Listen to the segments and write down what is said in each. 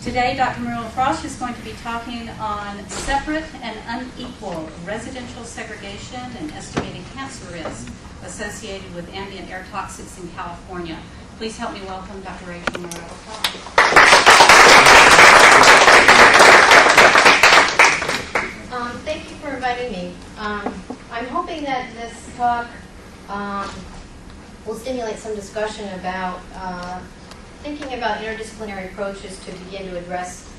Today, Dr. Morello-Frosch is going to be talking on separate and unequal residential segregation and estimating cancer risk associated with ambient air toxics in California. Please help me welcome Dr. Rachel Morello-Frosch. Thank you for inviting me. I'm hoping that this talk will stimulate some discussion about thinking about interdisciplinary approaches to begin to address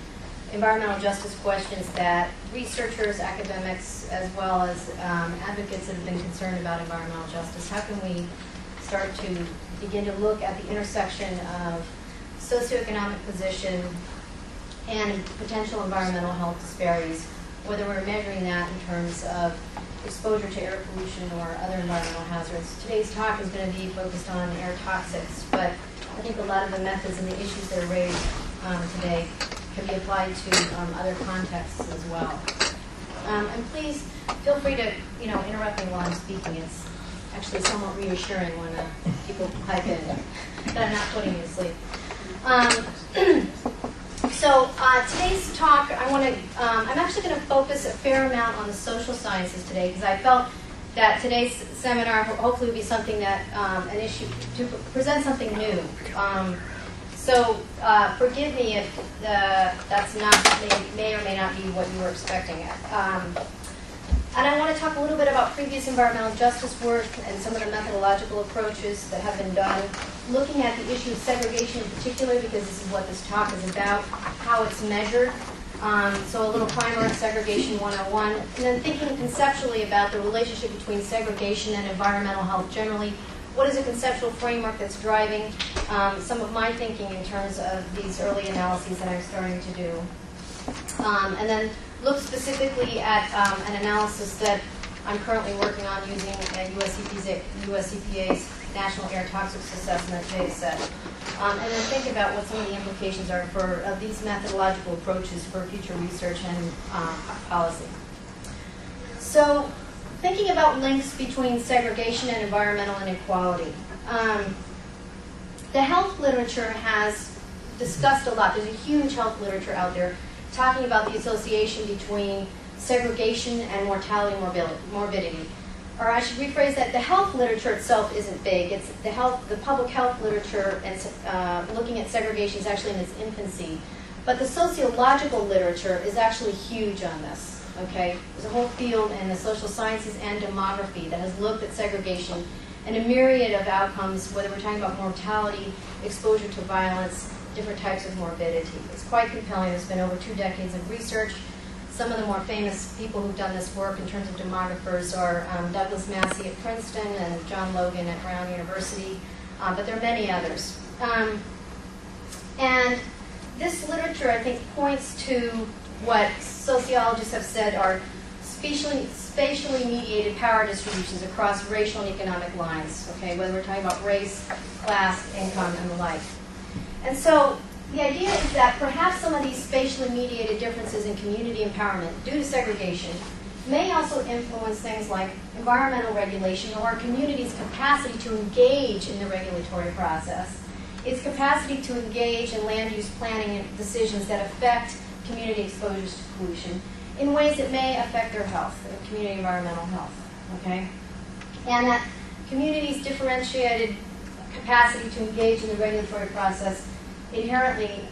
environmental justice questions that researchers, academics, as well as advocates that have been concerned about environmental justice. How can we start to begin to look at the intersection of socioeconomic position and potential environmental health disparities, whether we're measuring that in terms of exposure to air pollution or other environmental hazards. Today's talk is going to be focused on air toxics, but I think a lot of the methods and the issues that are raised today can be applied to other contexts as well. And please feel free to interrupt me while I'm speaking. It's actually somewhat reassuring when people pipe in that I'm not putting you to sleep. So today's talk, I'm actually going to focus a fair amount on the social sciences today because I felt that today's seminar hopefully will be something that, an issue, to present something new. So forgive me if that's not, may or may not be what you were expecting. And I want to talk a little bit about previous environmental justice work and some of the methodological approaches that have been done, looking at the issue of segregation in particular, because this is what this talk is about, how it's measured. So a little primer on Segregation 101, and then thinking conceptually about the relationship between segregation and environmental health generally. What is a conceptual framework that's driving some of my thinking in terms of these early analyses that I'm starting to do? And then look specifically at an analysis that I'm currently working on using US EPA's National Air Toxics Assessment data set. And then think about what some of the implications are for these methodological approaches for future research and policy. So thinking about links between segregation and environmental inequality. The health literature has discussed a lot. There's a huge health literature out there talking about the association between segregation and mortality and morbidity. Or I should rephrase that, the health literature itself isn't big. It's the public health literature and looking at segregation is actually in its infancy. But the sociological literature is actually huge on this, okay? There's a whole field in the social sciences and demography that has looked at segregation and a myriad of outcomes, whether we're talking about mortality, exposure to violence, different types of morbidity. It's quite compelling. There's been over 2 decades of research. Some of the more famous people who've done this work in terms of demographers are Douglas Massey at Princeton and John Logan at Brown University, but there are many others. And this literature, I think, points to what sociologists have said are spatially mediated power distributions across racial and economic lines, okay, whether we're talking about race, class, income, and the like. And so the idea is that perhaps some of these spatially mediated differences in community empowerment due to segregation may also influence things like environmental regulation or a community's capacity to engage in the regulatory process, its capacity to engage in land use planning and decisions that affect community exposures to pollution in ways that may affect their health, their community environmental health, okay? And that communities' differentiated capacity to engage in the regulatory process inherently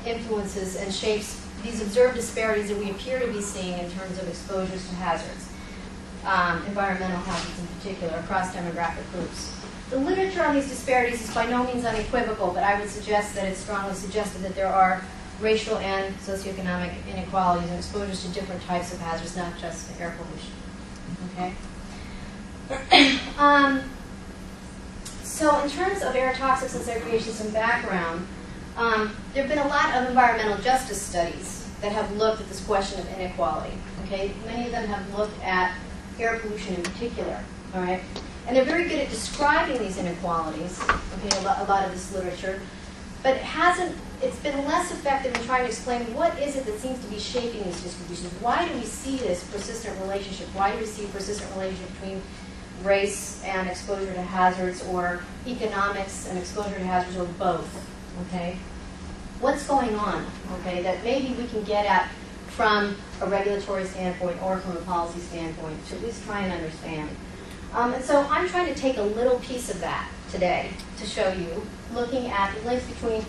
influences and shapes these observed disparities that we appear to be seeing in terms of exposures to hazards, environmental hazards in particular, across demographic groups. The literature on these disparities is by no means unequivocal, but I would suggest that it's strongly suggested that there are racial and socioeconomic inequalities and exposures to different types of hazards, not just air pollution. Okay? So in terms of air toxics and segregation, some background, there have been a lot of environmental justice studies that have looked at this question of inequality. Okay? Many of them have looked at air pollution in particular. All right? And they're very good at describing these inequalities, okay, a lot of this literature, but it's been less effective in trying to explain what is it that seems to be shaping these distributions. Why do we see this persistent relationship? Why do we see a persistent relationship between race and exposure to hazards, or economics and exposure to hazards, or both? Okay. what's going on, okay, that maybe we can get at from a regulatory standpoint or from a policy standpoint to at least try and understand. And so I'm trying to take a little piece of that today to show you, looking at the links between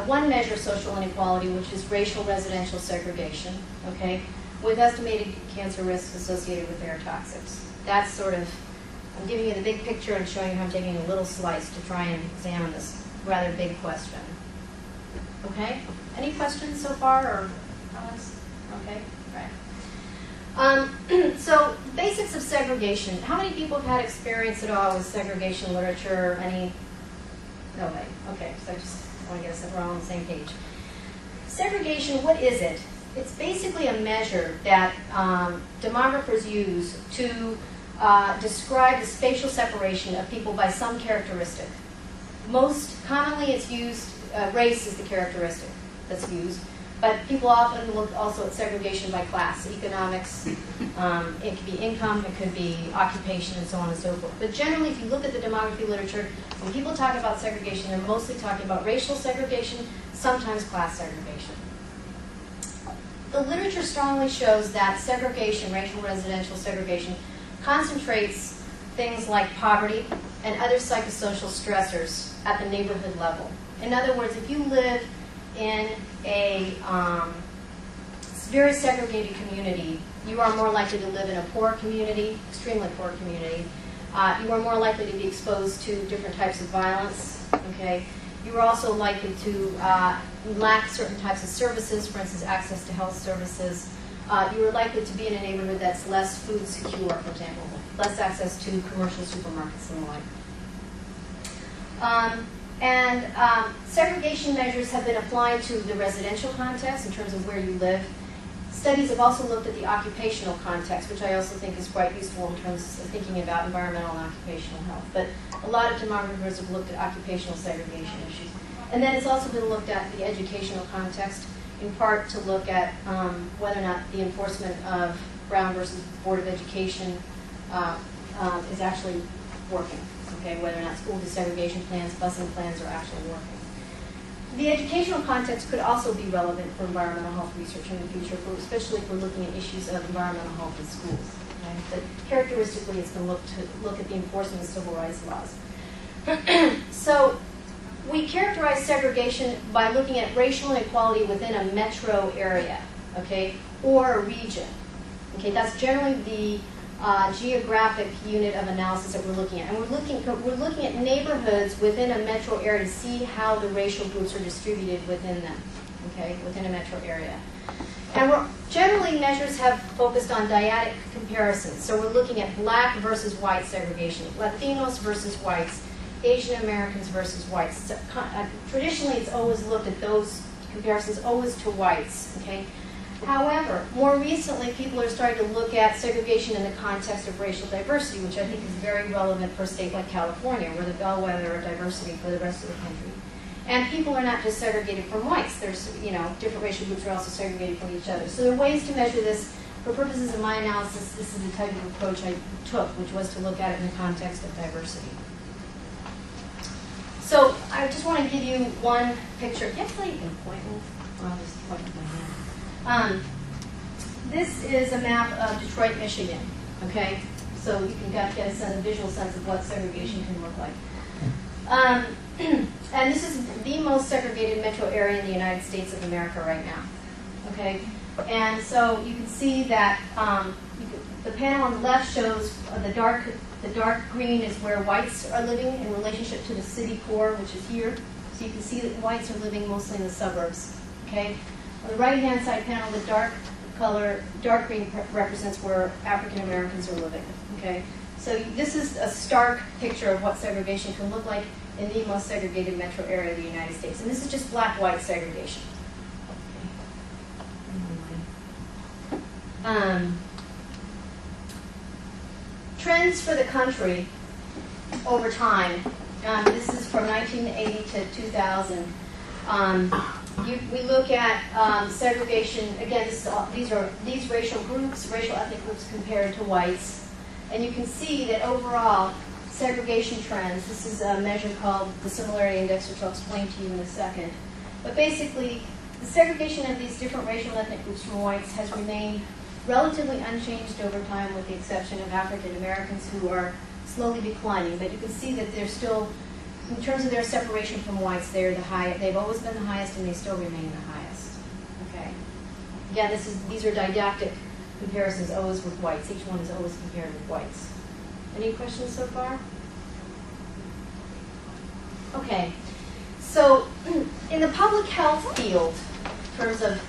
one measure of social inequality, which is racial residential segregation, okay, with estimated cancer risks associated with air toxics. That's sort of, I'm giving you the big picture and showing you how I'm taking a little slice to try and examine this rather big question. Okay? Any questions so far, or comments? Okay, right. So, basics of segregation. How many people have had experience at all with segregation literature? Any? No way. Okay, so I just want to get us that we're all on the same page. Segregation, what is it? It's basically a measure that demographers use to describe the spatial separation of people by some characteristic. Most commonly it's used, race is the characteristic that's used, but people often look also at segregation by class, economics, it could be income, it could be occupation, and so on and so forth. But generally, if you look at the demography literature, when people talk about segregation, they're mostly talking about racial segregation, sometimes class segregation. The literature strongly shows that segregation, racial residential segregation, concentrates things like poverty and other psychosocial stressors at the neighborhood level. In other words, if you live in a very segregated community, you are more likely to live in a poor community, extremely poor community. You are more likely to be exposed to different types of violence. Okay, you are also likely to lack certain types of services, for instance, access to health services. You are likely to be in a neighborhood that's less food secure, for example, less access to commercial supermarkets and the like. Segregation measures have been applied to the residential context in terms of where you live. Studies have also looked at the occupational context, which I also think is quite useful in terms of thinking about environmental and occupational health. But a lot of demographers have looked at occupational segregation issues. And then it's also been looked at the educational context, in part to look at whether or not the enforcement of Brown versus Board of Education is actually working. Okay, whether or not school desegregation plans, busing plans are actually working. The educational context could also be relevant for environmental health research in the future, especially if we're looking at issues of environmental health in schools. Okay? But characteristically, it's going to look at the enforcement of civil rights laws. So we characterize segregation by looking at racial inequality within a metro area, okay, or a region. Okay, that's generally the geographic unit of analysis that we're looking at. And we're looking at neighborhoods within a metro area to see how the racial groups are distributed within them, okay, within a metro area. And generally measures have focused on dyadic comparisons. So we're looking at black versus white segregation, Latinos versus whites, Asian Americans versus whites. So, traditionally, it's always looked at those comparisons always to whites, okay? However, more recently, people are starting to look at segregation in the context of racial diversity, which I think is very relevant for a state like California, where the bellwether of diversity for the rest of the country. And people are not just segregated from whites. There's, different racial groups are also segregated from each other. So there are ways to measure this. For purposes of my analysis, this is the type of approach I took, which was to look at it in the context of diversity. So I just want to give you one picture. Can I tell you an appointment? Well, I'll just point with my hand. This is a map of Detroit, Michigan, okay? So you can get a visual sense of what segregation can look like. And this is the most segregated metro area in the United States of America right now, okay? And so you can see that the panel on the left shows the dark green is where whites are living in relationship to the city core, which is here. So you can see that whites are living mostly in the suburbs, okay? On the right-hand side panel, the dark green represents where African Americans are living, okay? So this is a stark picture of what segregation can look like in the most segregated metro area of the United States. And this is just black-white segregation. Trends for the country over time. This is from 1980 to 2000. We look at segregation. Again, these racial groups, racial ethnic groups compared to whites, and you can see that overall segregation trends. This is a measure called the similarity index, which I'll explain to you in a second. But basically, the segregation of these different racial and ethnic groups from whites has remained relatively unchanged over time, with the exception of African Americans, who are slowly declining. But you can see that they're still, in terms of their separation from whites, they're the high. They've always been the highest, and they still remain the highest. Okay. Again, these are didactic comparisons, always with whites. Each one is always compared with whites. Any questions so far? Okay. So, in the public health field, in terms of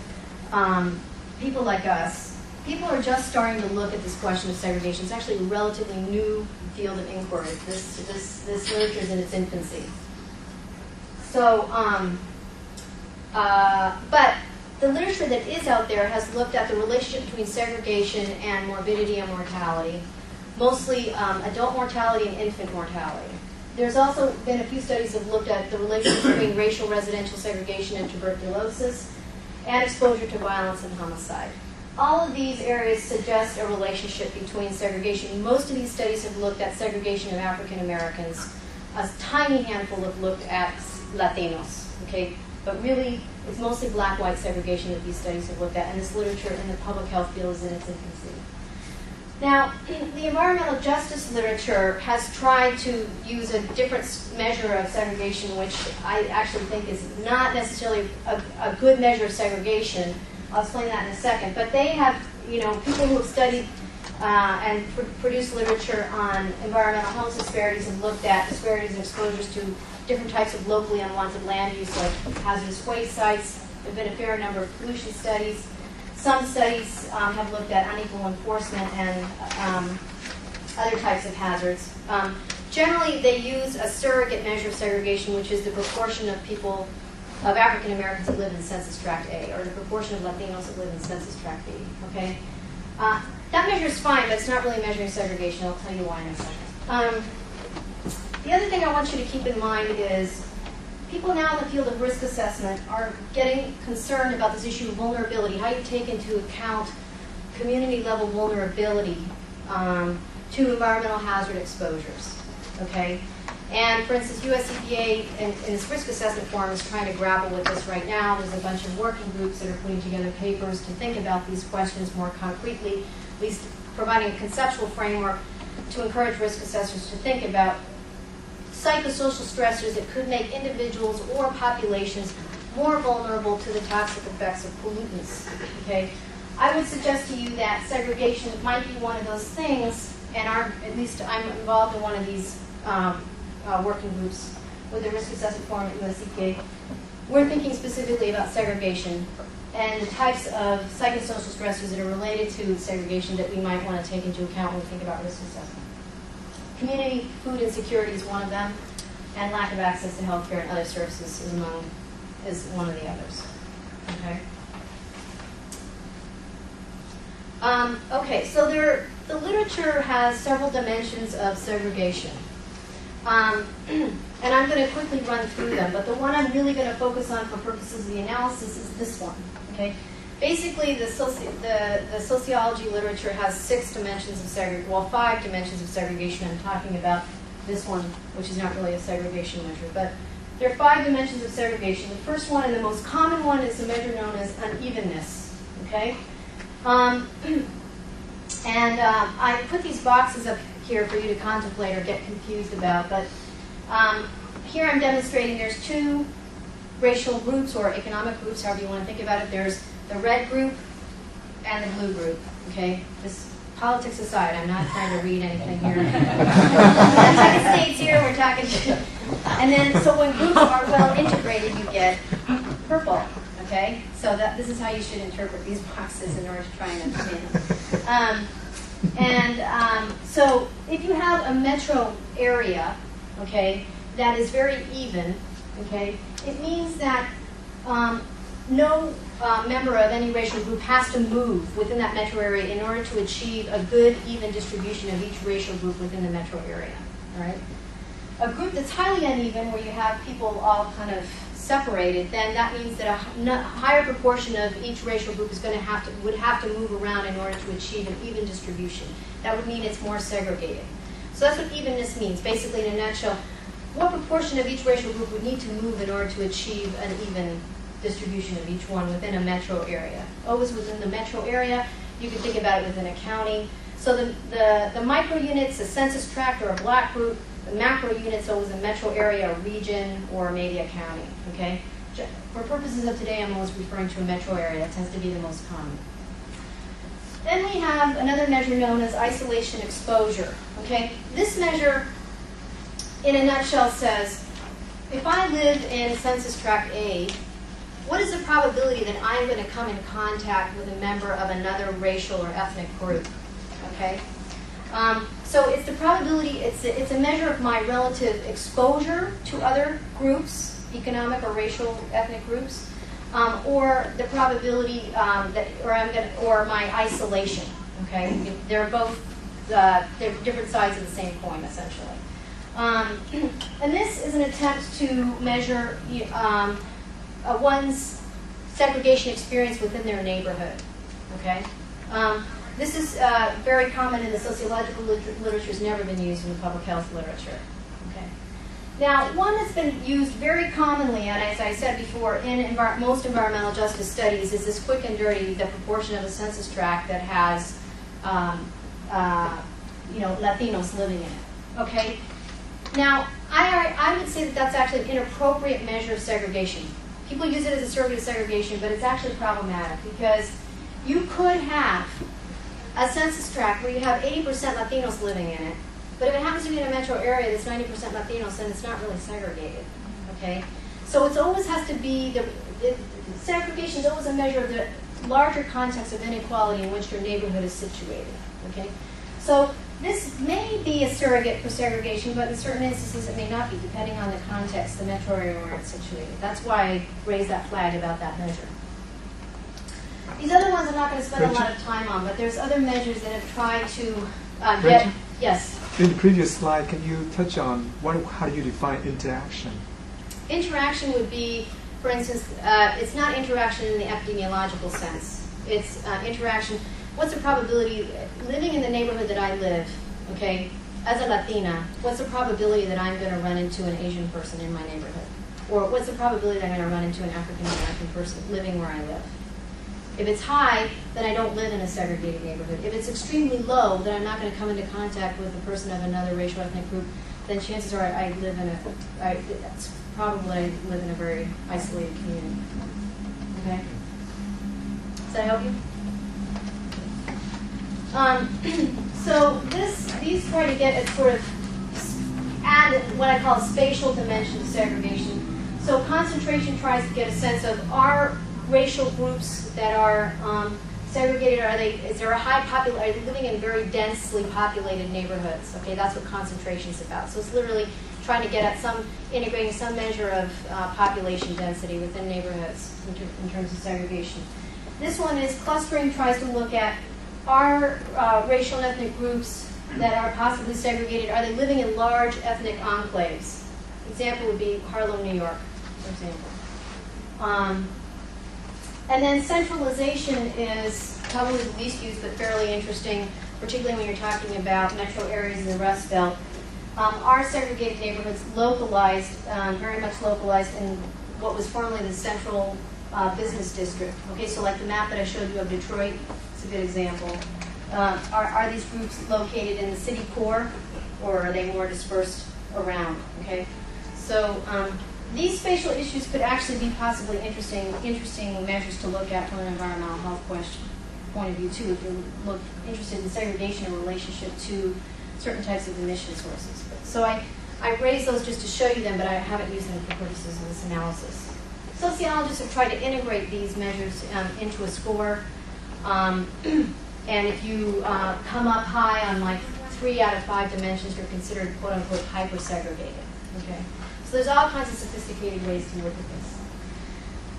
people like us, people are just starting to look at this question of segregation. It's actually a relatively new field of inquiry. This literature is in its infancy. So, but the literature that is out there has looked at the relationship between segregation and morbidity and mortality, mostly adult mortality and infant mortality. There's also been a few studies that have looked at the relationship between racial residential segregation and tuberculosis, and exposure to violence and homicide. All of these areas suggest a relationship between segregation. Most of these studies have looked at segregation of African Americans. A tiny handful have looked at Latinos, okay? But really, it's mostly black-white segregation that these studies have looked at, and this literature in the public health field is in its infancy. Now, the environmental justice literature has tried to use a different measure of segregation, which I actually think is not necessarily a good measure of segregation. I'll explain that in a second. But they have, people who have studied and produced literature on environmental health disparities and looked at disparities and exposures to different types of locally unwanted land use, like hazardous waste sites. There have been a fair number of pollution studies. Some studies have looked at unequal enforcement and other types of hazards. Generally, they use a surrogate measure of segregation, which is the proportion of people, of African Americans that live in Census Tract A, or the proportion of Latinos that live in Census Tract B. Okay, that measure is fine, but it's not really measuring segregation. I'll tell you why in a second. The other thing I want you to keep in mind is people now in the field of risk assessment are getting concerned about this issue of vulnerability, how you take into account community-level vulnerability to environmental hazard exposures, okay? And for instance, US EPA in its risk assessment forum is trying to grapple with this right now. There's a bunch of working groups that are putting together papers to think about these questions more concretely, at least providing a conceptual framework to encourage risk assessors to think about psychosocial stressors that could make individuals or populations more vulnerable to the toxic effects of pollutants. Okay, I would suggest to you that segregation might be one of those things, and at least I'm involved in one of these working groups with the Risk Assessment Forum at US EPA. We're thinking specifically about segregation and the types of psychosocial stressors that are related to segregation that we might want to take into account when we think about risk assessment. Community food insecurity is one of them, and lack of access to health care and other services is one of the others. Okay. Okay, so the literature has several dimensions of segregation. And I'm going to quickly run through them, but the one I'm really going to focus on for purposes of the analysis is this one. Okay, basically the sociology literature has 6 dimensions of segregation, well, 5 dimensions of segregation. I'm talking about this one, which is not really a segregation measure, but there are 5 dimensions of segregation. The first one and the most common one is a measure known as unevenness. Okay, I put these boxes up here for you to contemplate or get confused about, but here I'm demonstrating there's 2 racial groups or economic groups, however you want to think about it. There's the red group and the blue group. Okay, this politics aside, I'm not trying to read anything here. I'm talking states here. We're talking, and then so when groups are well integrated, you get purple. Okay, so this is how you should interpret these boxes in order to try and understand them. So if you have a metro area, okay, that is very even, okay, it means that no member of any racial group has to move within that metro area in order to achieve a good, even distribution of each racial group within the metro area. All right. A group that's highly uneven, where you have people all kind of separated, then that means that a higher proportion of each racial group is going to would have to move around in order to achieve an even distribution. That would mean it's more segregated. So that's what evenness means. Basically, in a nutshell, what proportion of each racial group would need to move in order to achieve an even distribution of each one within a metro area. Always within the metro area. You can think about it within a county. So the micro units, a census tract or a block group, the macro units always a metro area, a region, or maybe a county. Okay. For purposes of today, I'm always referring to a metro area. That tends to be the most common. Then we have another measure known as isolation exposure. Okay. This measure, in a nutshell, says if I live in census tract A, what is the probability that I'm going to come in contact with a member of another racial or ethnic group? Okay, so it's the probability. It's a measure of my relative exposure to other groups, economic or racial ethnic groups, or the probability or my isolation. Okay, they're both they're different sides of the same coin, essentially. And this is an attempt to measure one's segregation experience within their neighborhood. Okay, this is very common in the sociological literature. Has never been used in the public health literature. Okay, now one that's been used very commonly, and as I said before, in most environmental justice studies, is this quick and dirty, the proportion of a census tract that has Latinos living in it. Okay. Now, I would say that that's actually an inappropriate measure of segregation. People use it as a surrogate of segregation, but it's actually problematic because you could have a census tract where you have 80% Latinos living in it, but if it happens to be in a metro area that's 90% Latinos, then it's not really segregated. Okay, so it always has to be segregation is always a measure of the larger context of inequality in which your neighborhood is situated. Okay, so this may be a surrogate for segregation, but in certain instances it may not be, depending on the context, the metro area where it's situated. That's why I raised that flag about that measure. These other ones I'm not going to spend a lot of time on, but there's other measures that have tried to get... Yes? In the previous slide, can you touch on how do you define interaction? Interaction would be, for instance, it's not interaction in the epidemiological sense. It's interaction... What's the probability, living in the neighborhood that I live, okay, as a Latina, what's the probability that I'm going to run into an Asian person in my neighborhood? Or what's the probability that I'm going to run into an African American person living where I live? If it's high, then I don't live in a segregated neighborhood. If it's extremely low, then I'm not going to come into contact with a person of another racial ethnic group, then chances are I live in it's probably I live in a very isolated community. Okay? Does that help you? So these try to get at sort of add what I call a spatial dimension of segregation. So concentration tries to get a sense of are racial groups that are segregated, is there a high are they living in very densely populated neighborhoods? Okay, that's what concentration is about. So it's literally trying to get at integrating some measure of population density within neighborhoods in terms of segregation. This one is clustering, tries to look at are racial and ethnic groups that are possibly segregated, are they living in large ethnic enclaves? Example would be Harlem, New York, for example. And then centralization is probably the least used but fairly interesting, particularly when you're talking about metro areas in the Rust Belt. Are segregated neighborhoods localized, very much localized in what was formerly the central business district? Okay, so like the map that I showed you of Detroit, it's a good example. Are these groups located in the city core, or are they more dispersed around? Okay, so these spatial issues could actually be possibly interesting measures to look at from an environmental health point of view too, if you're interested in segregation in relationship to certain types of emission sources. So I raised those just to show you them, but I haven't used them for purposes of this analysis. Sociologists have tried to integrate these measures into a score. And if you come up high on like 3 out of 5 dimensions, you're considered quote unquote hyper-segregated. Okay? So there's all kinds of sophisticated ways to look at this.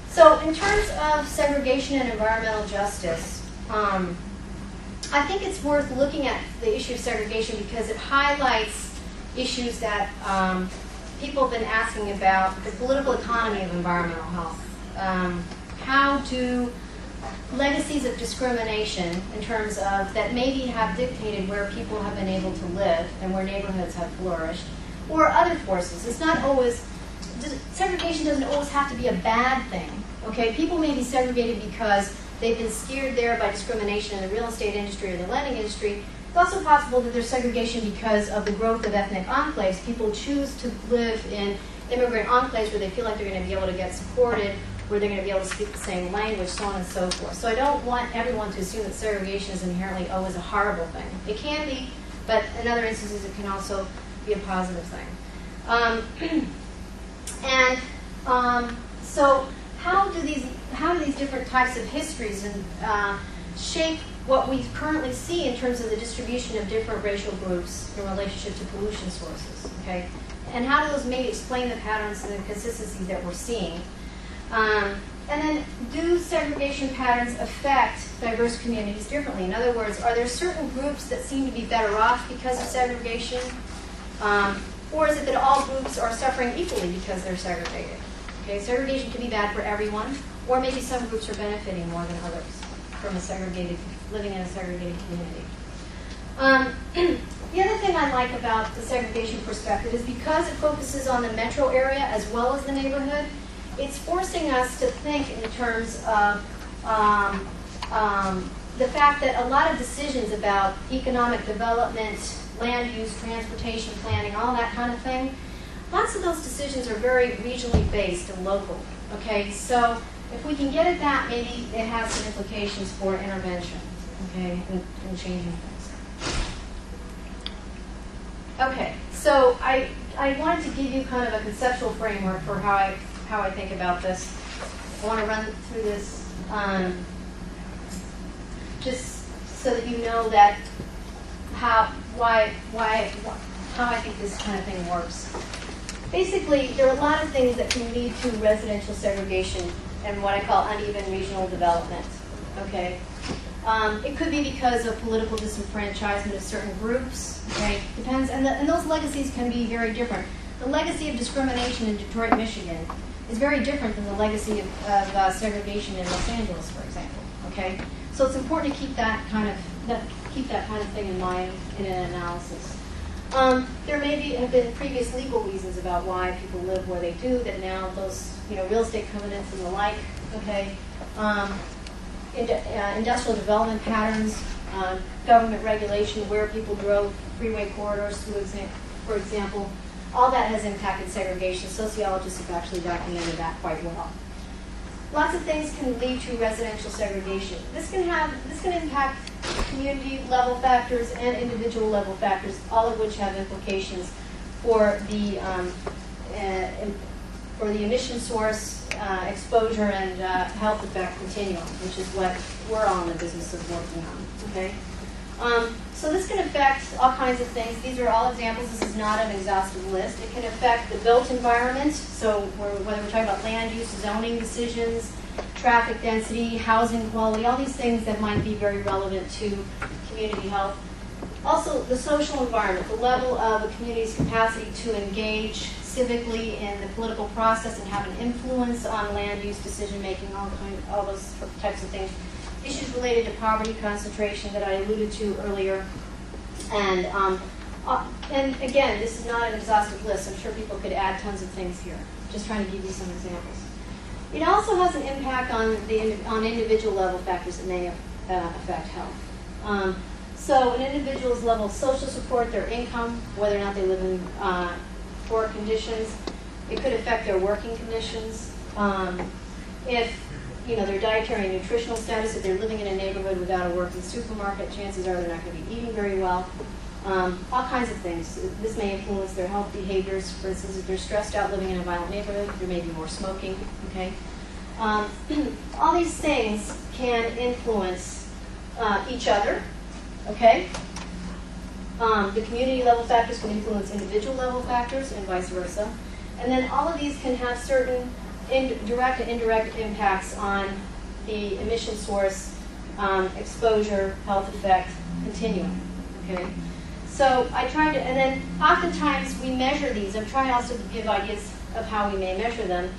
So in terms of segregation and environmental justice, I think it's worth looking at the issue of segregation because it highlights issues that people have been asking about, the political economy of environmental health. How do legacies of discrimination in terms of that maybe have dictated where people have been able to live and where neighborhoods have flourished, or other forces. It's not always, segregation doesn't always have to be a bad thing. Okay, people may be segregated because they've been steered there by discrimination in the real estate industry or the lending industry. It's also possible that there's segregation because of the growth of ethnic enclaves. People choose to live in immigrant enclaves where they feel like they're going to be able to get supported, where they're going to be able to speak the same language, so on and so forth. So I don't want everyone to assume that segregation is inherently always a horrible thing. It can be, but in other instances it can also be a positive thing. So how do these different types of histories shape what we currently see in terms of the distribution of different racial groups in relationship to pollution sources? Okay, and how do those maybe explain the patterns and the consistencies that we're seeing? And then, do segregation patterns affect diverse communities differently? In other words, are there certain groups that seem to be better off because of segregation? Or is it that all groups are suffering equally because they're segregated? Okay, segregation can be bad for everyone, or maybe some groups are benefiting more than others from living in a segregated community. The other thing I like about the segregation perspective is because it focuses on the metro area as well as the neighborhood, it's forcing us to think in terms of the fact that a lot of decisions about economic development, land use, transportation planning, all that kind of thing, lots of those decisions are very regionally based and local. Okay, so if we can get at that, maybe it has some implications for intervention, okay, and changing things. Okay, so I wanted to give you kind of a conceptual framework for how I think about this. I want to run through this just so that you know that how I think this kind of thing works. Basically, there are a lot of things that can lead to residential segregation and what I call uneven regional development. Okay, it could be because of political disenfranchisement of certain groups. Okay, depends, and those legacies can be very different. The legacy of discrimination in Detroit, Michigan, is very different than the legacy of segregation in Los Angeles, for example. Okay, so it's important to keep that kind of thing in mind in an analysis. There may have been previous legal reasons about why people live where they do, that now those real estate covenants and the like, okay, industrial development patterns, government regulation, where people drove freeway corridors, for example, all that has impacted segregation. Sociologists have actually documented that quite well. Lots of things can lead to residential segregation. This can impact community level factors and individual level factors, all of which have implications for the emission source, exposure, and health effect continuum, which is what we're all in the business of working on. Okay. So this can affect all kinds of things. These are all examples. This is not an exhaustive list. It can affect the built environment. So whether we're talking about land use, zoning decisions, traffic density, housing quality, all these things that might be very relevant to community health. Also, the social environment, the level of a community's capacity to engage civically in the political process and have an influence on land use decision making, all those types of things. Issues related to poverty, concentration that I alluded to earlier. And again, this is not an exhaustive list. I'm sure people could add tons of things here. Just trying to give you some examples. It also has an impact on individual level factors that may affect health. So an individual's level of social support, their income, whether or not they live in poor conditions. It could affect their working conditions. If their dietary and nutritional status, if they're living in a neighborhood without a working supermarket, chances are they're not going to be eating very well. All kinds of things. This may influence their health behaviors. For instance, if they're stressed out living in a violent neighborhood, there may be more smoking. Okay, all these things can influence each other. Okay, the community level factors can influence individual level factors and vice versa. And then all of these can have certain direct and indirect impacts on the emission source, exposure, health effect continuum. Okay, so I tried to, and then oftentimes we measure these. I'm trying also to give ideas of how we may measure them.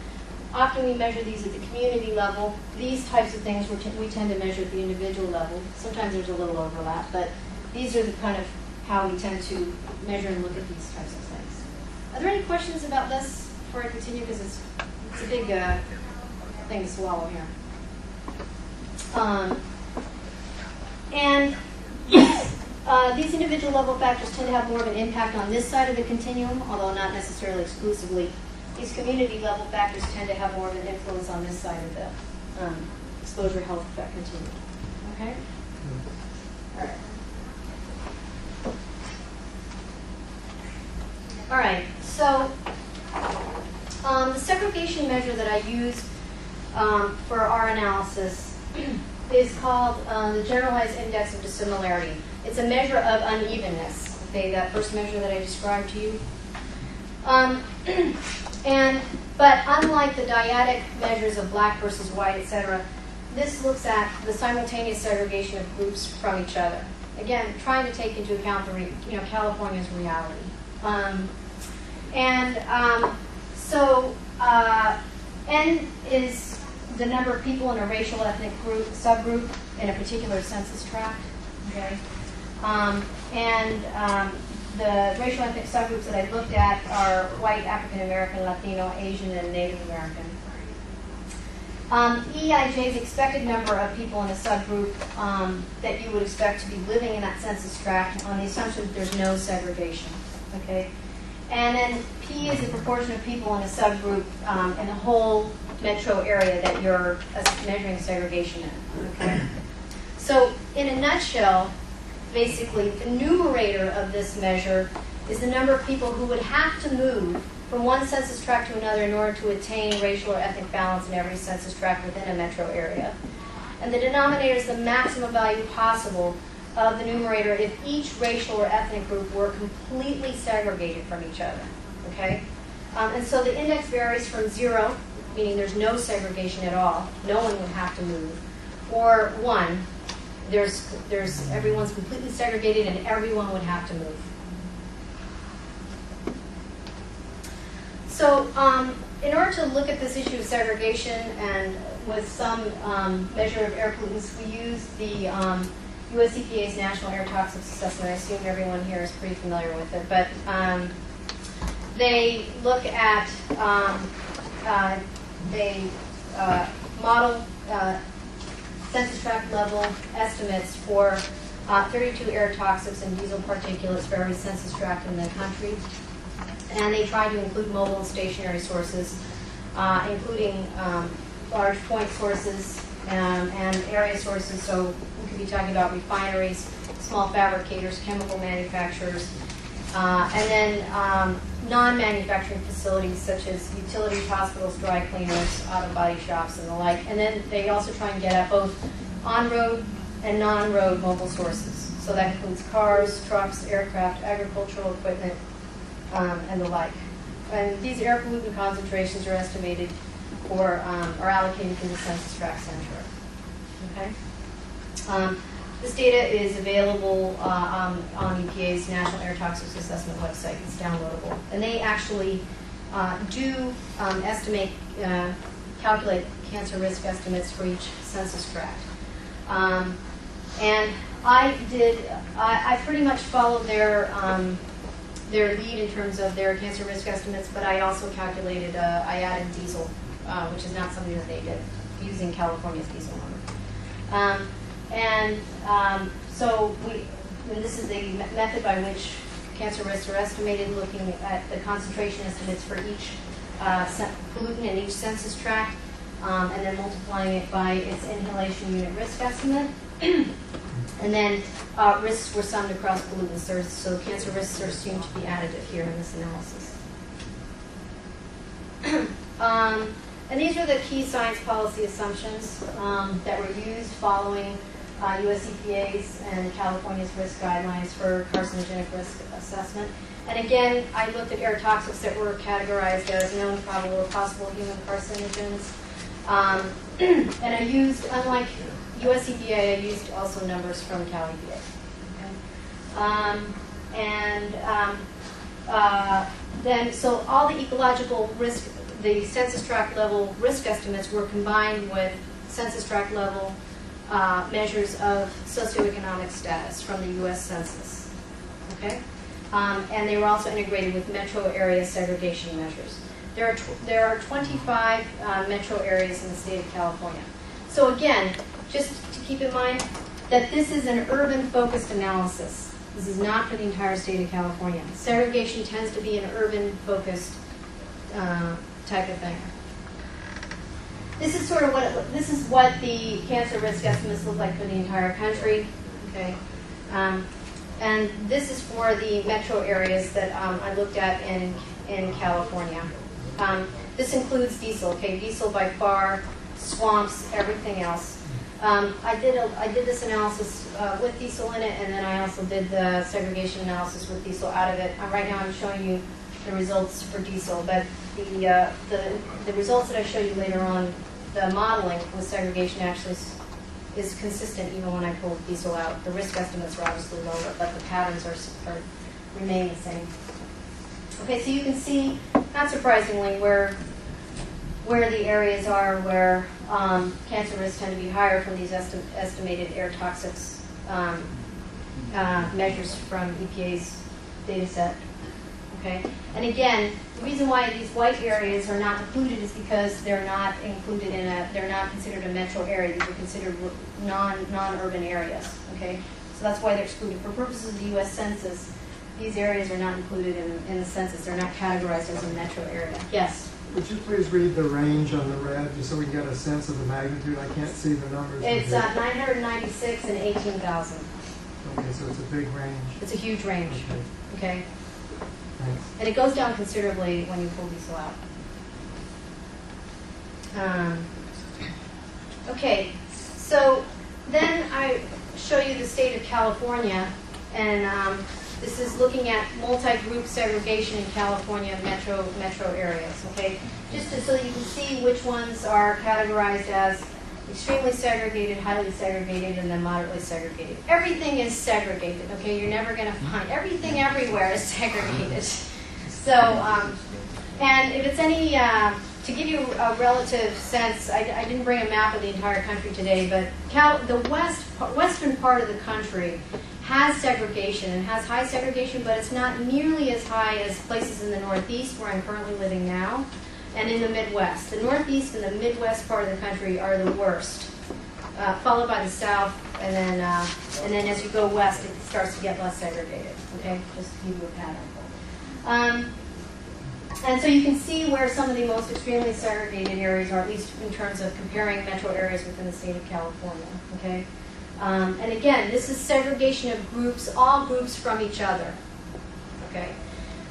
Often we measure these at the community level. These types of things we tend to measure at the individual level. Sometimes there's a little overlap, but these are the kind of how we tend to measure and look at these types of things. Are there any questions about this before I continue? Because it's a big thing to swallow here. And these individual level factors tend to have more of an impact on this side of the continuum, although not necessarily exclusively. These community level factors tend to have more of an influence on this side of the exposure health effect continuum. Okay? All right. All right, so the segregation measure that I used for our analysis is called the Generalized Index of Dissimilarity. It's a measure of unevenness, okay, that first measure that I described to you. But unlike the dyadic measures of black versus white, etc., this looks at the simultaneous segregation of groups from each other. Again, trying to take into account the California's reality. So N is the number of people in a racial ethnic group, subgroup in a particular census tract. Okay, the racial ethnic subgroups that I looked at are white, African American, Latino, Asian, and Native American. EIJ is the expected number of people in a subgroup that you would expect to be living in that census tract on the assumption that there's no segregation. Okay. And then P is the proportion of people in a subgroup in the whole metro area that you're measuring segregation in. Okay? So in a nutshell, basically, the numerator of this measure is the number of people who would have to move from one census tract to another in order to attain racial or ethnic balance in every census tract within a metro area. And the denominator is the maximum value possible of the numerator if each racial or ethnic group were completely segregated from each other. Okay? And so the index varies from 0, meaning there's no segregation at all, no one would have to move, or 1, everyone's completely segregated and everyone would have to move. So in order to look at this issue of segregation and with some measure of air pollutants, we use the US EPA's National Air Toxics Assessment. I assume everyone here is pretty familiar with it, but they look at, they model census tract level estimates for 32 air toxics and diesel particulates for every census tract in the country. And they try to include mobile and stationary sources, including large point sources and area sources. So we could be talking about refineries, small fabricators, chemical manufacturers, and then non-manufacturing facilities such as utilities, hospitals, dry cleaners, auto body shops, and the like. And then they also try and get at both on-road and non-road mobile sources. So that includes cars, trucks, aircraft, agricultural equipment, and the like. And these air pollutant concentrations are estimated or are allocated to the census tract center. Okay. This data is available on EPA's National Air Toxics Assessment website. It's downloadable. And they actually do calculate cancer risk estimates for each census tract. And I pretty much followed their lead in terms of their cancer risk estimates, but I also calculated, I added diesel, which is not something that they did, using California's diesel number. So this is the method by which cancer risks are estimated, looking at the concentration estimates for each pollutant in each census tract, and then multiplying it by its inhalation unit risk estimate. And then risks were summed across pollutants, so cancer risks are assumed to be additive here in this analysis. And these are the key science policy assumptions that were used following US EPA's and California's risk guidelines for carcinogenic risk assessment. And again, I looked at air toxics that were categorized as known, probable, or possible human carcinogens. And I used, unlike US EPA, I used also numbers from Cal EPA. Okay. Then, so all the ecological risk, the census tract level risk estimates were combined with census tract level measures of socioeconomic status from the US Census. Okay? And they were also integrated with metro area segregation measures. there are 25 metro areas in the state of California. So again, just to keep in mind that this is an urban-focused analysis. This is not for the entire state of California. Segregation tends to be an urban-focused type of thing. This is sort of this is what the cancer risk estimates look like for the entire country. Okay, and this is for the metro areas that I looked at in California. This includes diesel. Okay, diesel by far, swamps, everything else. I did this analysis with diesel in it, and then I also did the segregation analysis with diesel out of it. Right now, I'm showing you the results for diesel, but the results that I show you later on, the modeling with segregation actually is consistent even when I pull diesel out. The risk estimates are obviously lower, but the patterns remain the same. Okay, so you can see, not surprisingly, where the areas are where cancer risks tend to be higher from these estimated air toxics measures from EPA's data set. Okay, and again, the reason why these white areas are not included is because they're not included they're not considered a metro area. These are considered non-urban areas. Okay, so that's why they're excluded. For purposes of the U.S. Census, these areas are not included in the census. They're not categorized as a metro area. Yes? Would you please read the range on the red, just so we can get a sense of the magnitude? I can't see the numbers. It's 996 and 18,000. Okay, so it's a big range. It's a huge range. Okay. Thanks. And it goes down considerably when you pull diesel out. Okay, so then I show you the state of California, and this is looking at multi-group segregation in California metro areas. Okay, just so you can see which ones are categorized as extremely segregated, highly segregated, and then moderately segregated. Everything is segregated. Okay, you're never going to find everything everywhere is segregated. So, and if it's any, to give you a relative sense, I didn't bring a map of the entire country today, but the western part of the country has segregation and has high segregation, but it's not nearly as high as places in the Northeast where I'm currently living now, and in the Midwest. The Northeast and the Midwest part of the country are the worst, followed by the South, and then as you go west, it starts to get less segregated. Okay, just to give you a pattern. And so you can see where some of the most extremely segregated areas are, at least in terms of comparing metro areas within the state of California. Okay, and again, this is segregation of groups, all groups from each other. Okay.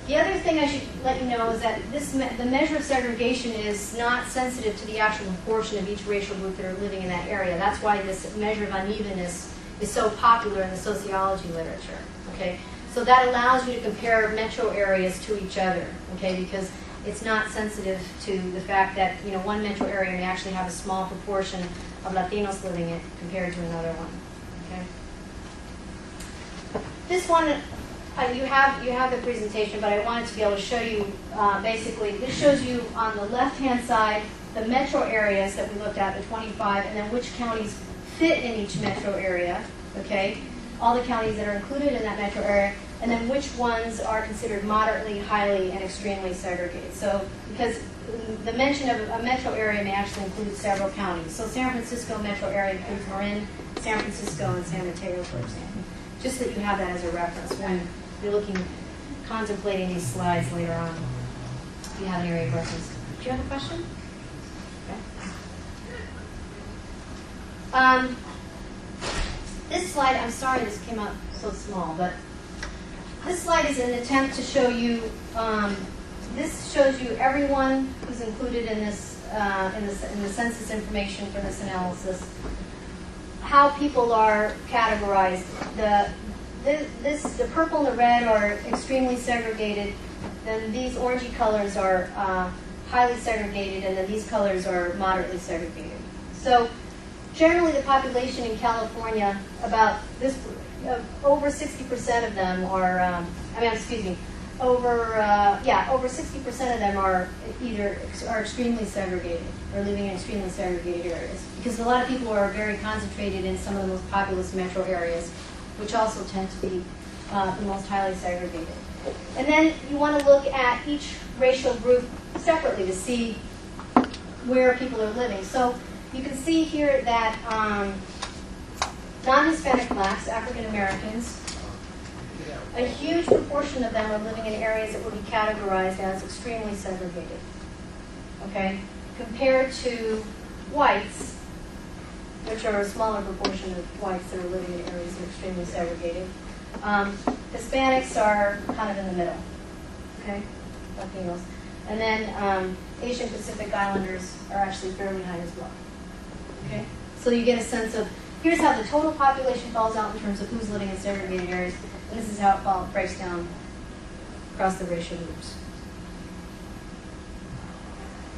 The other thing I should let you know is that the measure of segregation is not sensitive to the actual proportion of each racial group that are living in that area. That's why this measure of unevenness is so popular in the sociology literature. Okay, so that allows you to compare metro areas to each other. Okay, because it's not sensitive to the fact that one metro area may actually have a small proportion of Latinos living in it compared to another one. Okay, this one. You have the presentation, but I wanted to be able to show you, basically, this shows you on the left-hand side the metro areas that we looked at, the 25, and then which counties fit in each metro area, okay? All the counties that are included in that metro area, and then which ones are considered moderately, highly, and extremely segregated. So, because the mention of a metro area may actually include several counties. So San Francisco metro area includes Marin, San Francisco, and San Mateo, for example. Just that you have that as a reference when you're contemplating these slides later on, if you have any area of reference. Do you have a question? Okay. This slide, I'm sorry this came out so small, but this slide is an attempt to show you, this shows you everyone who's included in this, in the census information for this analysis, how people are categorized. The purple and the red are extremely segregated, then these orangey colors are highly segregated, and then these colors are moderately segregated. So generally the population in California, about this, over 60% of them are, over 60% of them are extremely segregated or living in extremely segregated areas, because a lot of people are very concentrated in some of the most populous metro areas, which also tend to be the most highly segregated. And then you want to look at each racial group separately to see where people are living. So you can see here that non-Hispanic blacks, African Americans, a huge proportion of them are living in areas that would be categorized as extremely segregated. Okay? Compared to whites, which are a smaller proportion of whites that are living in areas that are extremely segregated. Hispanics are kind of in the middle. Okay? Latinos. And then Asian Pacific Islanders are actually fairly high as well. Okay? So you get a sense of, here's how the total population falls out in terms of who's living in segregated areas, and this is how it breaks down across the racial groups.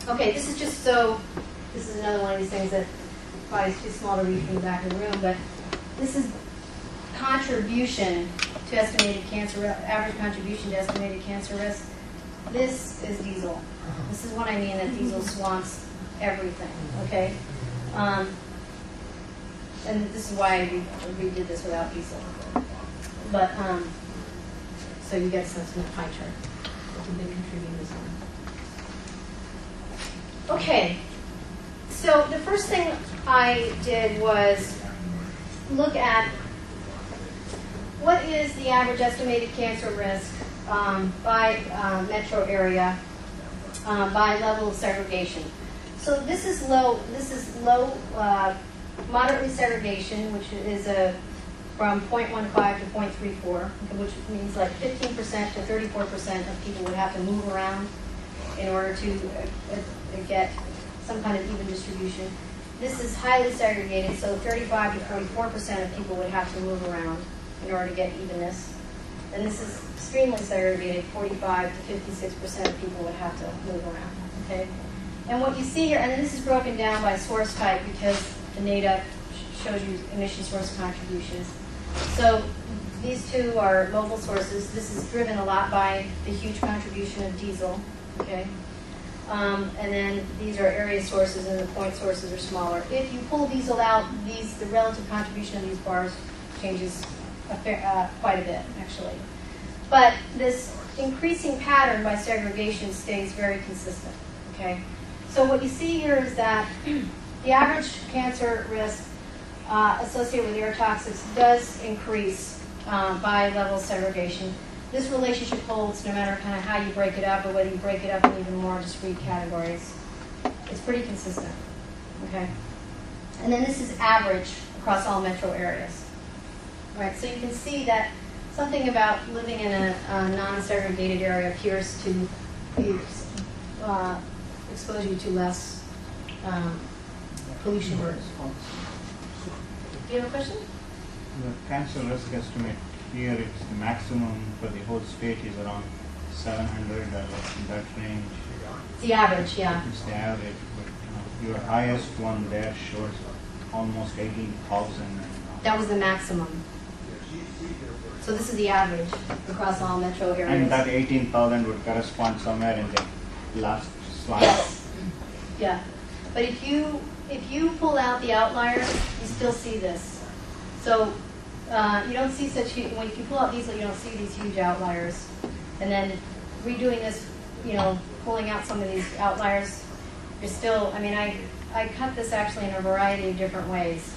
Okay, this is another one of these things that probably is too small to read from the back of the room, but this is contribution to estimated cancer, average contribution to estimated cancer risk. This is diesel. This is what I mean, that diesel swamps everything, okay? And this is why we did this without diesel. But, so you get a sense of the pie chart. It's a big contributor. Okay, so the first thing I did was look at what is the average estimated cancer risk by metro area by level of segregation. So this is low, moderately segregation, which is from 0.15 to 0.34, which means like 15% to 34% of people would have to move around in order to get some kind of even distribution. This is highly segregated, so 35 to 44% of people would have to move around in order to get evenness. And this is extremely segregated, 45 to 56% of people would have to move around. Okay? And what you see here, and then this is broken down by source type because the NATA shows you emission source contributions. So these two are mobile sources. This is driven a lot by the huge contribution of diesel. Okay? And then these are area sources, and the point sources are smaller. If you pull diesel out, the relative contribution of these bars changes quite a bit, actually. But this increasing pattern by segregation stays very consistent. Okay? So what you see here is that the average cancer risk associated with air toxics does increase by level of segregation. This relationship holds no matter kind of how you break it up or whether you break it up in even more discrete categories. It's pretty consistent. Okay? And then this is average across all metro areas. Right? So you can see that something about living in a non-segregated area appears to be, expose you to less pollution. Do you have a question? The cancer risk estimate here, it's the maximum for the whole state is around 700, in that range. It's the average, yeah. It's the average, but your highest one there shows almost 18,000. That was the maximum. So this is the average across all metro areas. And that 18,000 would correspond somewhere in the last slide. Yes. Yeah. But if you pull out the outliers, you still see this. So you don't see such, when you pull out diesel, you don't see these huge outliers. And then redoing this, pulling out some of these outliers, you're still, I cut this actually in a variety of different ways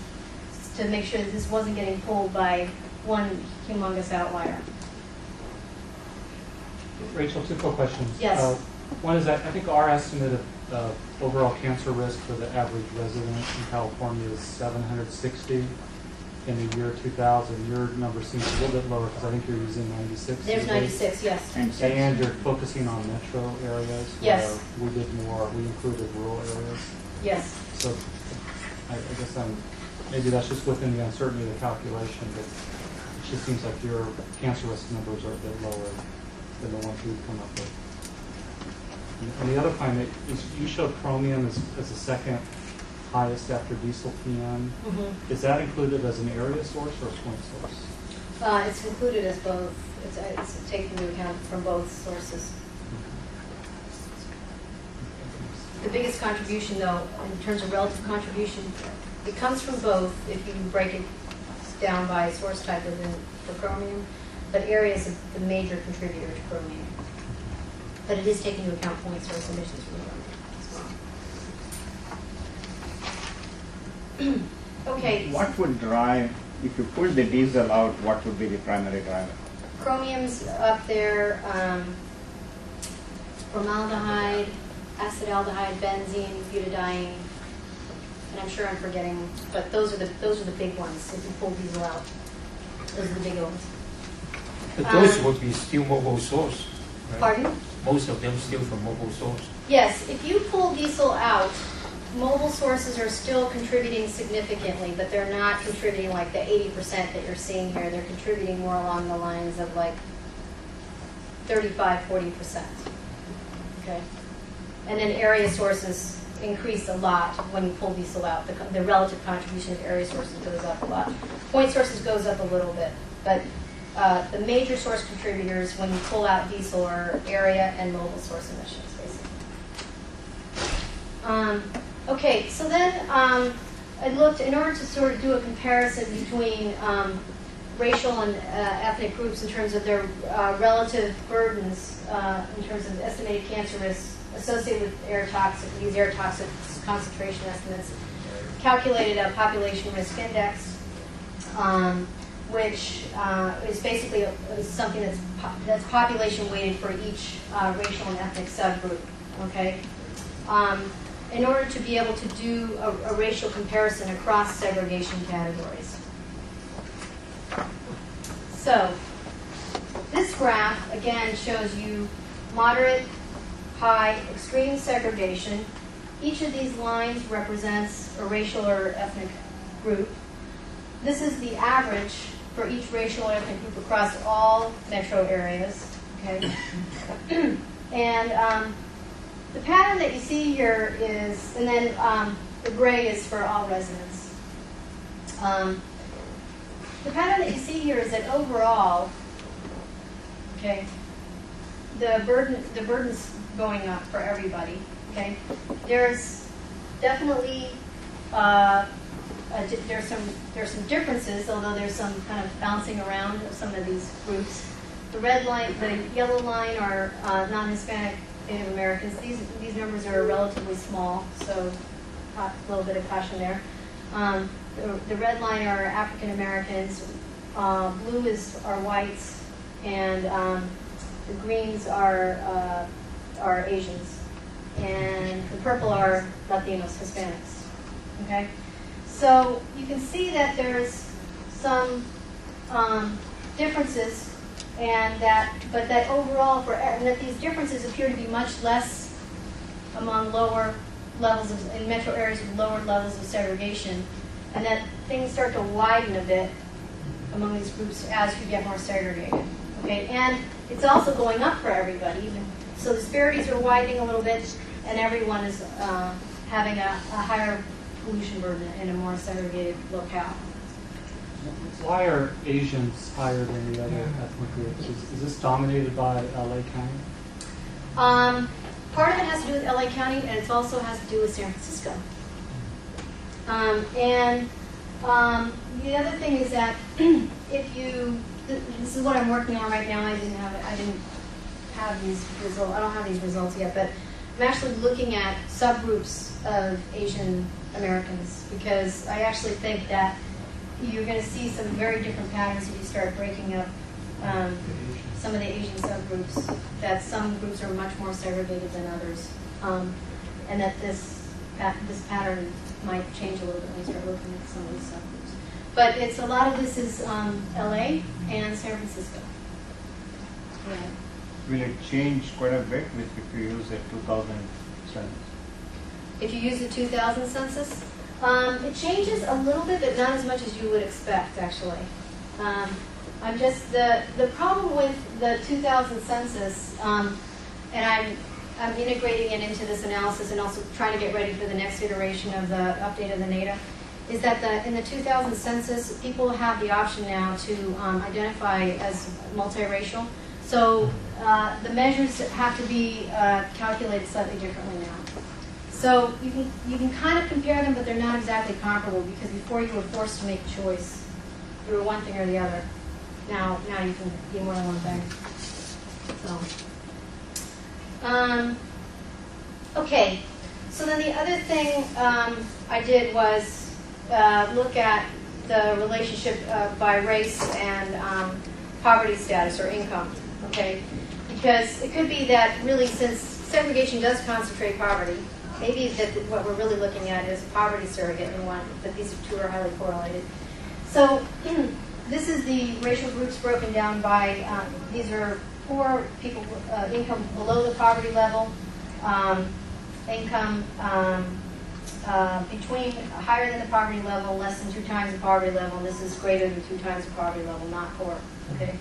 to make sure that this wasn't getting pulled by one humongous outlier. Rachel, two quick questions. Yes. One is that I think our estimate of overall cancer risk for the average resident in California is 760 in the year 2000. Your number seems a little bit lower because I think you're using 96. There's 96, yes. And you're focusing on metro areas. Yes. Where we included rural areas. Yes. So I guess maybe that's just within the uncertainty of the calculation, but it just seems like your cancer risk numbers are a bit lower than the ones we've come up with. And the other point is you showed chromium as the second highest after diesel PM. Mm-hmm. Is that included as an area source or a point source? It's included as both. It's taken into account from both sources. The biggest contribution, though, in terms of relative contribution, it comes from both if you break it down by source type and then for chromium. but area is the major contributor to chromium. But it is taking into account point source emissions from the as well. Okay. What would drive, if you pull the diesel out, what would be the primary driver? Chromium's up there, formaldehyde, acetaldehyde, benzene, butadiene, and I'm sure I'm forgetting, but those are the big ones. If you pull diesel out, those are the big ones. But those would be still mobile source. Right? Pardon? Most of them still from mobile source. Yes, if you pull diesel out, mobile sources are still contributing significantly, but they're not contributing like the 80% that you're seeing here. They're contributing more along the lines of like 35, 40%. Okay? And then area sources increase a lot when you pull diesel out. The relative contribution of area sources goes up a lot. Point sources goes up a little bit, but the major source contributors when you pull out diesel are area and mobile source emissions, basically. Okay, so then I looked, in order to sort of do a comparison between racial and ethnic groups in terms of their relative burdens, in terms of estimated cancer risks associated with air toxic, these air toxic concentration estimates, calculated a population risk index, which is basically something that's population weighted for each racial and ethnic subgroup. Okay. In order to be able to do a racial comparison across segregation categories. So, this graph, again, shows you moderate, high, extreme segregation. Each of these lines represents a racial or ethnic group. This is the average for each racial or ethnic group across all metro areas. Okay? And the pattern that you see here is, and then the gray is for all residents. The pattern that you see here is that overall, okay, the burden's going up for everybody. Okay, there's definitely there's some differences, although there's some kind of bouncing around of some of these groups. The red line, the yellow line are non-Hispanic Native Americans. These numbers are relatively small, so a little bit of caution there. The red line are African Americans, blue are whites, and the greens are Asians, and the purple are Latinos, Hispanics. Okay, so you can see that there's some differences. And but that overall, and that these differences appear to be much less among lower levels in metro areas with lower levels of segregation, and that things start to widen a bit among these groups as you get more segregated. Okay, and it's also going up for everybody. So disparities are widening a little bit, and everyone is having a higher pollution burden in a more segregated locale. Why are Asians higher than the other ethnic groups? Is this dominated by LA County? Part of it has to do with LA County, and it also has to do with San Francisco. And the other thing is that if you, this is what I'm working on right now. I didn't have these results. I don't have these results yet, but I'm actually looking at subgroups of Asian Americans because I actually think that you're going to see some very different patterns if you start breaking up some of the Asian subgroups, that some groups are much more segregated than others, and that this pattern might change a little bit when you start looking at some of these subgroups. But it's a lot of this is LA and San Francisco. Yeah. Will it change quite a bit if you use a 2000 census? If you use the 2000 census? It changes a little bit, but not as much as you would expect, actually. I'm just the problem with the 2000 census, and I'm integrating it into this analysis and also trying to get ready for the next iteration of the update of the NATA, is that in the 2000 census, people have the option now to identify as multiracial. So the measures have to be calculated slightly differently now. So you can kind of compare them, but they're not exactly comparable because before you were forced to make a choice. You were one thing or the other. now you can be more than one thing. So, okay. So then the other thing I did was look at the relationship by race and poverty status or income. Okay, because it could be that really, since segregation does concentrate poverty, maybe that what we're really looking at is poverty surrogate and one, that these two are highly correlated. So this is the racial groups broken down by, these are poor people, income below the poverty level, income between higher than the poverty level, less than 2 times the poverty level, and this is greater than 2 times the poverty level, not poor. Okay.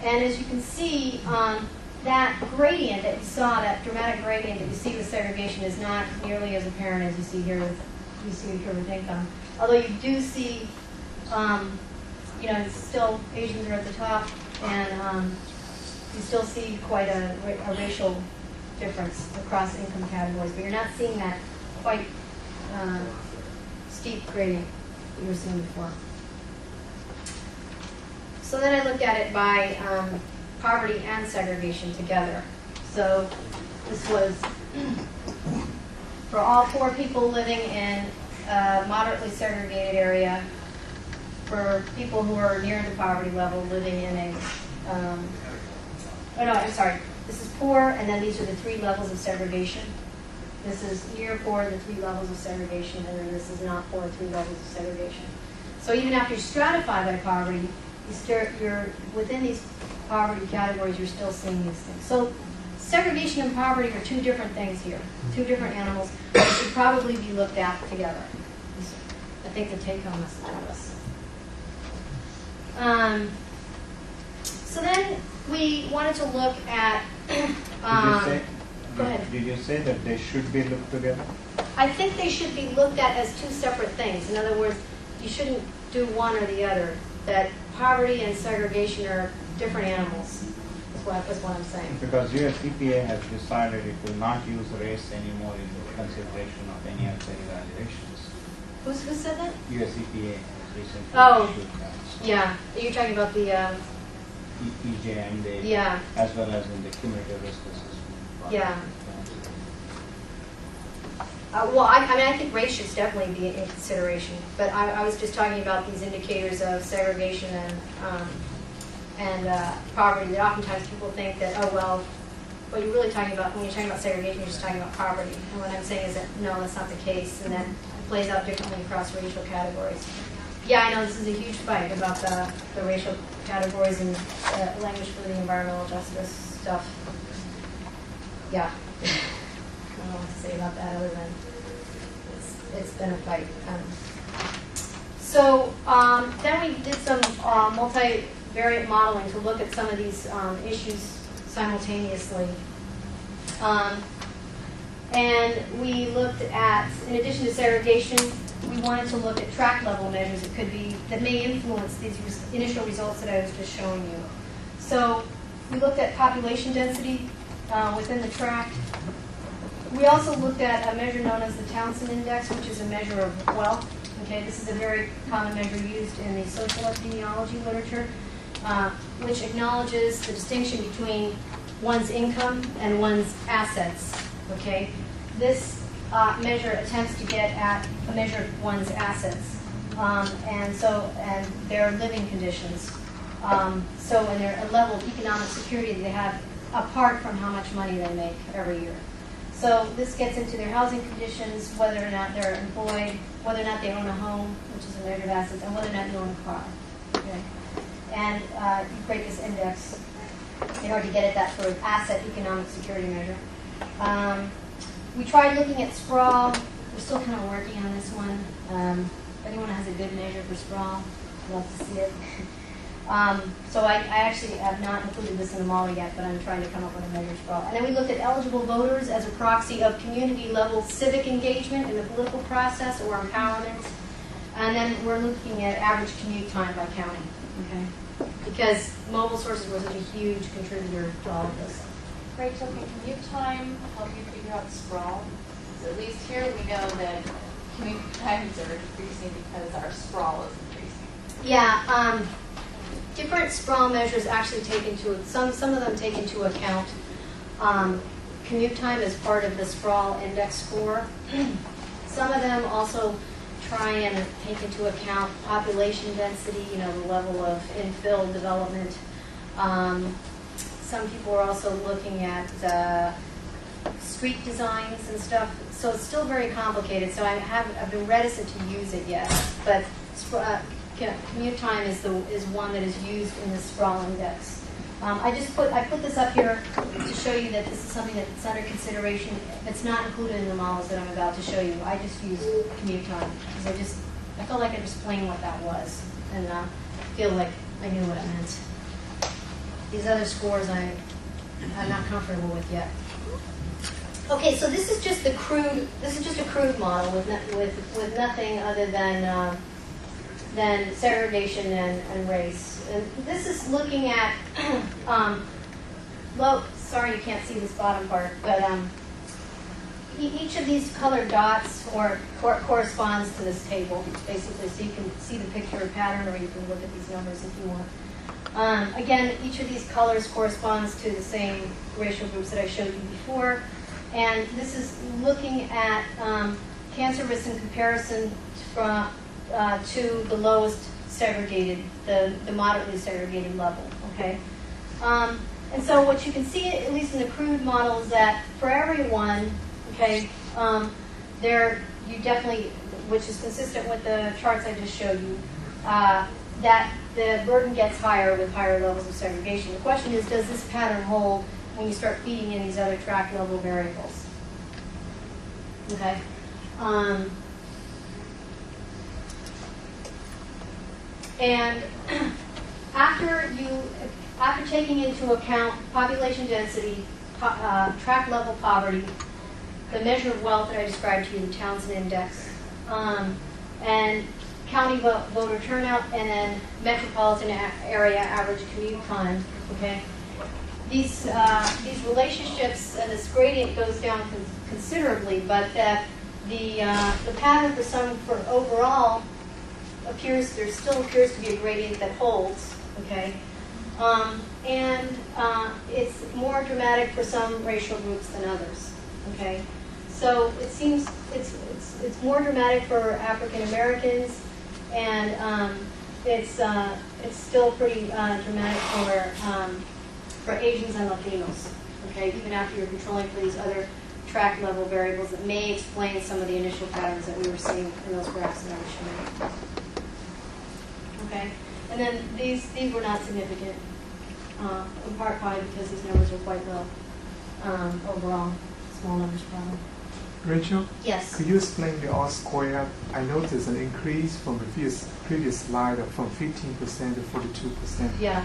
And as you can see, that gradient that you saw, that dramatic gradient that you see with segregation, is not nearly as apparent as you see here with income. Although you do see, still Asians are at the top, and you still see quite a racial difference across income categories, but you're not seeing that quite steep gradient that you were seeing before. So then I looked at it by poverty and segregation together. So this was for all poor people living in a moderately segregated area, for people who are near the poverty level living in a, this is poor, and then these are the 3 levels of segregation. This is near poor, the 3 levels of segregation, and then this is not poor, 3 levels of segregation. So even after you stratify by poverty, you're within these poverty categories, you're still seeing these things. So segregation and poverty are 2 different things here, 2 different animals that should probably be looked at together. I think the take-home message of this. So then we wanted to look at. Go ahead. Did you say that they should be looked together? I think they should be looked at as 2 separate things. In other words, you shouldn't do one or the other. That poverty and segregation are different animals. That's what I'm saying. Because US EPA has decided it will not use race anymore in the consideration of any of their evaluations. Who said that? US EPA has recently issued that. Yeah. You're talking about the EJM data, yeah. as well as in the cumulative risk assessment. Yeah. Well, I think race should definitely be in consideration, but I was just talking about these indicators of segregation and poverty. That oftentimes people think that, oh well, what you're really talking about when you're talking about segregation, you're just talking about poverty. And what I'm saying is that no, that's not the case, and that it plays out differently across racial categories. Yeah, I know this is a huge fight about the racial categories and language for the environmental justice stuff. Yeah. I don't know what to say about that other than it's been a fight. So then we did some multivariate modeling to look at some of these issues simultaneously. And we looked at, in addition to segregation, we wanted to look at tract level measures that may influence these initial results that I was just showing you. So we looked at population density within the tract. We also looked at a measure known as the Townsend Index, which is a measure of wealth. Okay, this is a very common measure used in the social epidemiology literature, which acknowledges the distinction between one's income and one's assets. Okay, this measure attempts to get at a measure of one's assets, and their living conditions. And their level of economic security that they have apart from how much money they make every year. So this gets into their housing conditions, whether or not they're employed, whether or not they own a home, which is a measure of assets, and whether or not you own a car. Okay? And you create this index in order to get at that sort of asset economic security measure. We tried looking at sprawl. We're still kind of working on this one. If anyone has a good measure for sprawl, I'd love to see it. So I actually have not included this in the model yet, but I'm trying to come up with a measure of sprawl. And then we looked at eligible voters as a proxy of community-level civic engagement in the political process or empowerment. And then we're looking at average commute time by county, okay? Because mobile sources was such a huge contributor to all of this. Rachel, can commute time help you figure out sprawl? So at least here we know that commute times are decreasing because our sprawl is increasing. Yeah, different sprawl measures actually take into, some of them take into account commute time as part of the sprawl index score. Some of them also try and take into account population density, you know, the level of infill development. Some people are also looking at street designs and stuff. So it's still very complicated. So I've been reticent to use it yet. But commute time is one that is used in the sprawl index. I put this up here to show you that this is something that's under consideration. It's not included in the models that I'm about to show you. I just used commute time because I felt like I could explain what that was and feel like I knew what it meant. These other scores I'm not comfortable with yet. Okay, so this is just a crude model with nothing other than segregation and race. And this is looking at sorry you can't see this bottom part, but each of these colored dots corresponds to this table, basically, so you can see the picture of pattern, or you can look at these numbers if you want. Again, each of these colors corresponds to the same racial groups that I showed you before. And this is looking at cancer risk in comparison to the lowest segregated, the moderately segregated level, okay? And so what you can see, at least in the crude model, is that for everyone, okay, you definitely, which is consistent with the charts I just showed you, that the burden gets higher with higher levels of segregation. The question is, does this pattern hold when you start feeding in these other track level variables? Okay. And after taking into account population density, track level poverty, the measure of wealth that I described to you, the Townsend Index, and county voter turnout, and then metropolitan area average commute time, okay? These relationships and this gradient goes down considerably, but that the pattern for overall there still appears to be a gradient that holds, okay? And it's more dramatic for some racial groups than others, okay? So it seems it's more dramatic for African Americans, and it's still pretty dramatic for Asians and Latinos, okay? Even after you're controlling for these other track level variables that may explain some of the initial patterns that we were seeing in those graphs that I was showing. Okay, and then these were not significant, in part probably because these numbers are quite low overall, small numbers probably. Rachel? Yes. Could you explain the R squared? I noticed an increase from the previous slide from 15% to 42%. Yeah.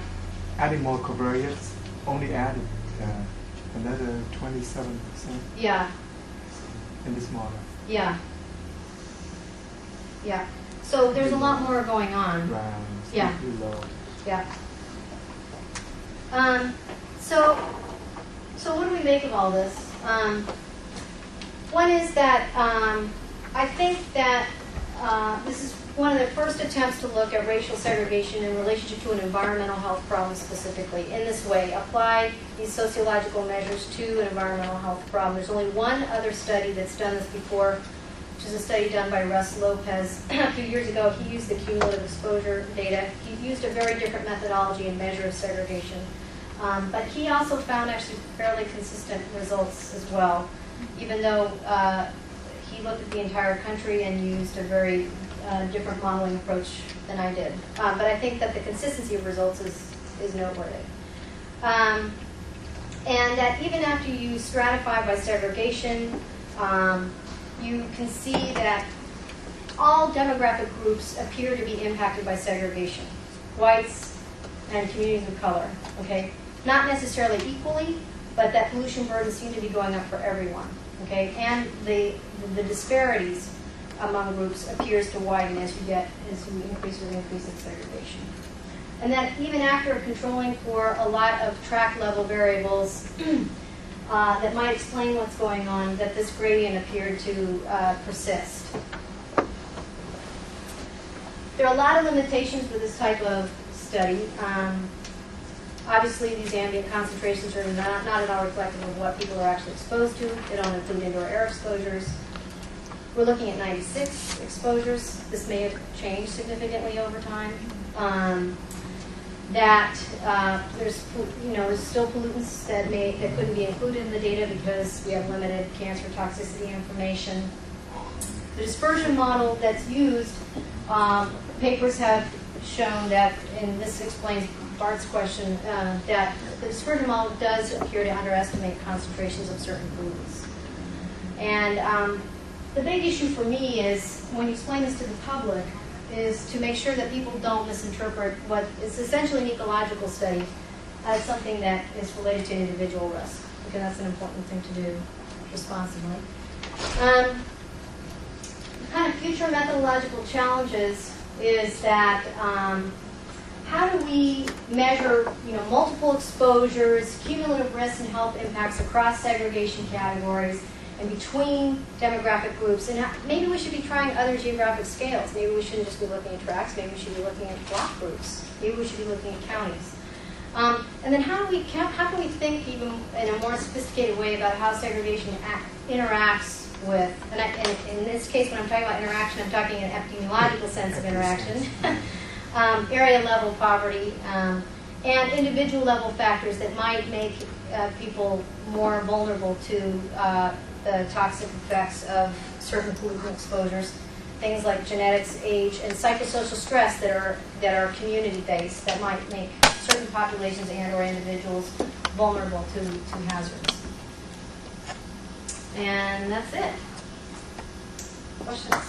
Adding more covariates only added another 27%. Yeah. In this model. Yeah. Yeah. So there's a lot more going on. Right. Yeah. Low. Yeah. So what do we make of all this? One is that I think that this is one of the first attempts to look at racial segregation in relationship to an environmental health problem specifically. In this way, apply these sociological measures to an environmental health problem. There's only one other study that's done this before, which is a study done by Russ Lopez a few years ago. He used the cumulative exposure data. He used a very different methodology and measure of segregation. But he also found actually fairly consistent results as well, even though he looked at the entire country and used a very different modeling approach than I did. But I think that the consistency of results is noteworthy. And that even after you stratify by segregation, you can see that all demographic groups appear to be impacted by segregation. Whites and communities of color, okay? Not necessarily equally, but that pollution burden seems to be going up for everyone, okay? And the disparities among groups appears to widen as you increase in segregation. And that even after controlling for a lot of track level variables that might explain what's going on, that this gradient appeared to persist. There are a lot of limitations with this type of study. Obviously, these ambient concentrations are not at all reflective of what people are actually exposed to. They don't include indoor air exposures. We're looking at 96 exposures. This may have changed significantly over time. There's still pollutants that couldn't be included in the data because we have limited cancer toxicity information. The dispersion model that's used, papers have shown that, and this explains Bart's question, that the dispersion model does appear to underestimate concentrations of certain pollutants. And the big issue for me is, when you explain this to the public, is to make sure that people don't misinterpret what is essentially an ecological study as something that is related to individual risk, because that's an important thing to do responsibly. Kind of future methodological challenges is that how do we measure multiple exposures, cumulative risks and health impacts across segregation categories and between demographic groups, and maybe we should be trying other geographic scales. Maybe we shouldn't just be looking at tracts, maybe we should be looking at block groups, maybe we should be looking at counties. And then how can we think even in a more sophisticated way about how segregation interacts with, and in this case when I'm talking about interaction, I'm talking in an epidemiological sense of interaction, area level poverty, and individual level factors that might make people more vulnerable to the toxic effects of certain pollutant exposures, things like genetics, age, and psychosocial stress that are community-based that might make certain populations and/or individuals vulnerable to hazards. And that's it. Questions?